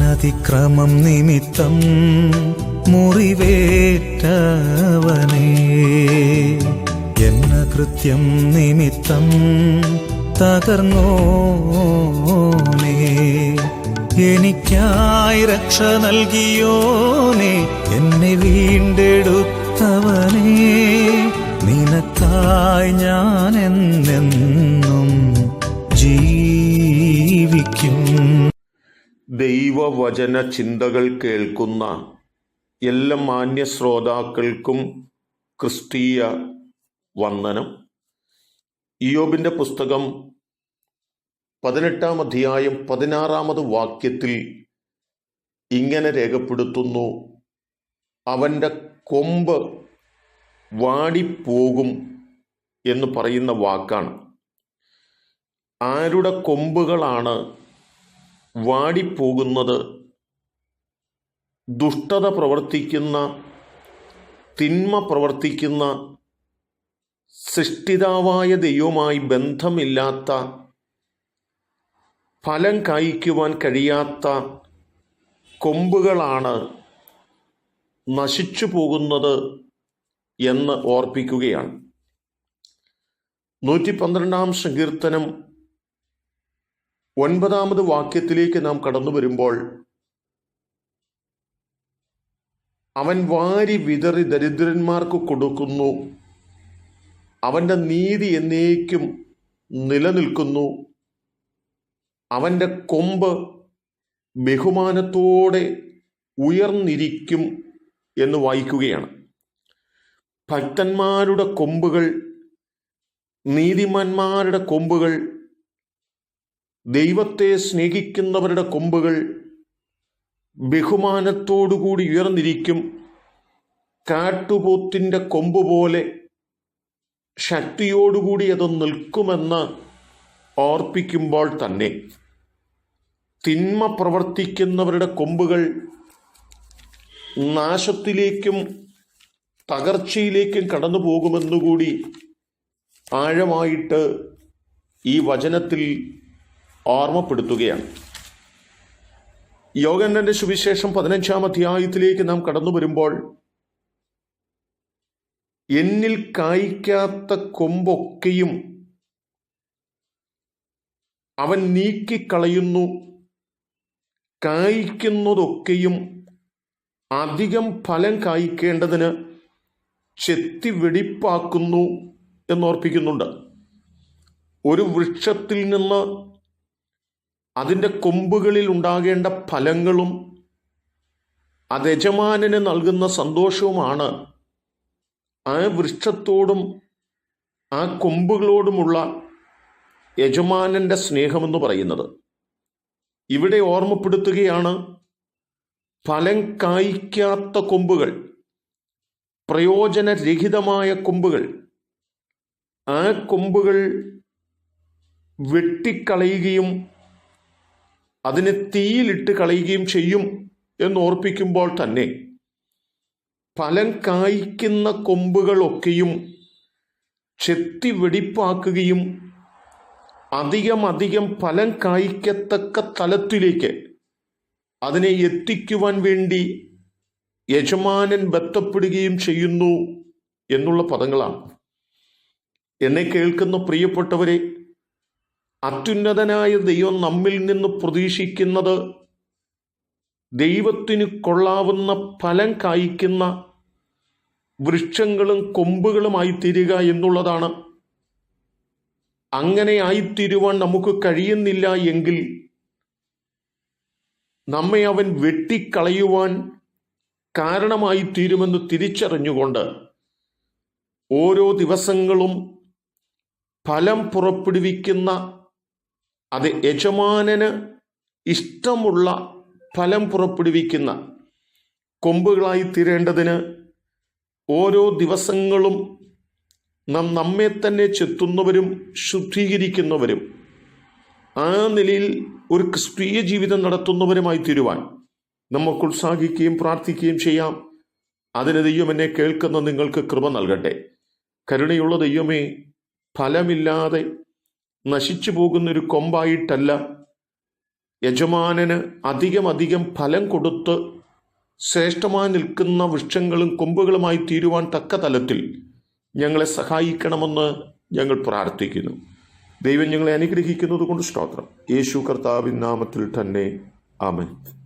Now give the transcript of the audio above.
എന്നതിക്രമം നിമിത്തം മുറിവേറ്റവനേ, എന്ന കൃത്യം നിമിത്തം തകർന്നോനേ, എനിക്കായി രക്ഷ നൽകിയോനേ, എന്നെ വീണ്ടെടുത്തവനേ, നിനക്കായി ഞാൻ എന്നെന്നും ജീവിക്കും. ദൈവവചന ചിന്തകൾ കേൾക്കുന്ന എല്ലാ മാന്യ ശ്രോതാക്കൾക്കും ക്രിസ്തീയ വന്ദനം. ഇയ്യോബിന്റെ പുസ്തകം 18-ാം അധ്യായം 16-ാമത് വാക്യത്തിൽ ഇങ്ങനെ രേഖപ്പെടുത്തുന്നു: അവൻ്റെ കൊമ്പ് വാടിപ്പോകും എന്ന് പറയുന്ന വാക്കാണ്. ആരുടെ കൊമ്പുകളാണ് വാടിപ്പോകുന്നത്? ദുഷ്ടത പ്രവർത്തിക്കുന്ന, തിന്മ പ്രവർത്തിക്കുന്ന, സൃഷ്ടിതാവായ ദൈവവുമായി ബന്ധമില്ലാത്ത, ഫലം കായ്ക്കുവാൻ കഴിയാത്ത കൊമ്പുകളാണ് നശിച്ചു പോകുന്നത് എന്ന് ഓർപ്പിക്കുകയാണ്. 112-ാം സങ്കീർത്തനം 9-ാമത് വാക്യത്തിലേക്ക് നാം കടന്നു വരുമ്പോൾ, അവൻ വാരി വിതറി ദരിദ്രന്മാർക്ക് കൊടുക്കുന്നു, അവൻ്റെ നീതി എന്നേക്കും നിലനിൽക്കുന്നു, അവൻ്റെ കൊമ്പ് ബഹുമാനത്തോടെ ഉയർന്നിരിക്കും എന്ന് വായിക്കുകയാണ്. ഭക്തന്മാരുടെ കൊമ്പുകൾ, നീതിമാന്മാരുടെ കൊമ്പുകൾ, ദൈവത്തെ സ്നേഹിക്കുന്നവരുടെ കൊമ്പുകൾ ബഹുമാനത്തോടുകൂടി ഉയർന്നിരിക്കും. കാട്ടുപോത്തിൻ്റെ കൊമ്പ് പോലെ ശക്തിയോടുകൂടി അത് നിൽക്കുമെന്ന് ഓർപ്പിക്കുമ്പോൾ തന്നെ, തിന്മ പ്രവർത്തിക്കുന്നവരുടെ കൊമ്പുകൾ നാശത്തിലേക്കും തകർച്ചയിലേക്കും കടന്നു പോകുമെന്നുകൂടി ആഴമായിട്ട് ഈ വചനത്തിൽ ഓർമ്മപ്പെടുത്തുകയാണ്. യോഹന്നാന്റെ സുവിശേഷം 15-ാം അധ്യായത്തിലേക്ക് നാം കടന്നു വരുമ്പോൾ, എന്നിൽ കായ്ക്കാത്ത കൊമ്പൊക്കെയും അവൻ നീക്കിക്കളയുന്നു, കായ്ക്കുന്നതൊക്കെയും അധികം ഫലം കായ്ക്കേണ്ടതിന് ചെത്തി വെടിപ്പാക്കുന്നു എന്നോർപ്പിക്കുന്നുണ്ട്. ഒരു വൃക്ഷത്തിൽ നിന്ന് അതിൻ്റെ കൊമ്പുകളിൽ ഉണ്ടാകേണ്ട ഫലങ്ങളും അത് യജമാനന് നൽകുന്ന സന്തോഷവുമാണ് ആ വൃക്ഷത്തോടും ആ കൊമ്പുകളോടുമുള്ള യജമാനന്റെ സ്നേഹമെന്ന് പറയുന്നത്. ഇവിടെ ഓർമ്മപ്പെടുത്തുകയാണ്, ഫലം കായ്ക്കാത്ത കൊമ്പുകൾ, പ്രയോജനരഹിതമായ കൊമ്പുകൾ, ആ കൊമ്പുകൾ വെട്ടിക്കളയുകയും അതിനെ തീയിലിട്ട് കളയുകയും ചെയ്യും എന്നോർപ്പിക്കുമ്പോൾ തന്നെ, ഫലം കായ്ക്കുന്ന കൊമ്പുകളൊക്കെയും ചെത്തി വെടിപ്പാക്കുകയും അധികം ഫലം കായ്ക്കത്തക്ക തലത്തിലേക്ക് അതിനെ എത്തിക്കുവാൻ വേണ്ടി യജമാനൻ ബന്ധപ്പെടുകയും ചെയ്യുന്നു എന്നുള്ള പദങ്ങളാണ്. എന്നെ കേൾക്കുന്ന പ്രിയപ്പെട്ടവരെ, അത്യുന്നതനായ ദൈവം നമ്മിൽ നിന്ന് പ്രതീക്ഷിക്കുന്നത് ദൈവത്തിന് കൊള്ളാവുന്ന ഫലം കായ്ക്കുന്ന വൃക്ഷങ്ങളും കൊമ്പുകളുമായി തീരുക എന്നുള്ളതാണ്. അങ്ങനെ ആയിത്തീരുവാൻ നമുക്ക് കഴിയുന്നില്ല എങ്കിൽ നമ്മെ അവൻ വെട്ടിക്കളയുവാൻ കാരണമായി തീരുമെന്ന് തിരിച്ചറിഞ്ഞുകൊണ്ട് ഓരോ ദിവസങ്ങളും ഫലം പുറപ്പെടുവിക്കുന്ന, അത് യജമാനന് ഇഷ്ടമുള്ള ഫലം പുറപ്പെടുവിക്കുന്ന കൊമ്പുകളായി തീരേണ്ടതിന് ഓരോ ദിവസങ്ങളും നാം നമ്മെ തന്നെ ചെത്തുന്നവരും ശുദ്ധീകരിക്കുന്നവരും ആ നിലയിൽ ഒരു ക്രിസ്തീയ ജീവിതം നടത്തുന്നവരുമായി തീരുവാൻ നമുക്ക് ഉത്സാഹിക്കുകയും പ്രാർത്ഥിക്കുകയും ചെയ്യാം. അതിന് ദൈവം എന്നെ കേൾക്കുന്ന നിങ്ങൾക്ക് കൃപ നൽകട്ടെ. കരുണയുള്ള ദൈവമേ, ഫലമില്ലാതെ നശിച്ചു പോകുന്നൊരു കൊമ്പായിട്ടല്ല, യജമാനന് അധികം ഫലം കൊടുത്ത് ശ്രേഷ്ഠമായി നിൽക്കുന്ന വൃക്ഷങ്ങളും കൊമ്പുകളുമായി തീരുവാൻ തക്ക തലത്തിൽ ഞങ്ങളെ സഹായിക്കണമെന്ന് ഞങ്ങൾ പ്രാർത്ഥിക്കുന്നു. ദൈവം ഞങ്ങളെ അനുഗ്രഹിക്കുന്നത് കൊണ്ട് സ്തോത്രം. യേശു കർത്താവിൻ നാമത്തിൽ തന്നെ ആമേൻ.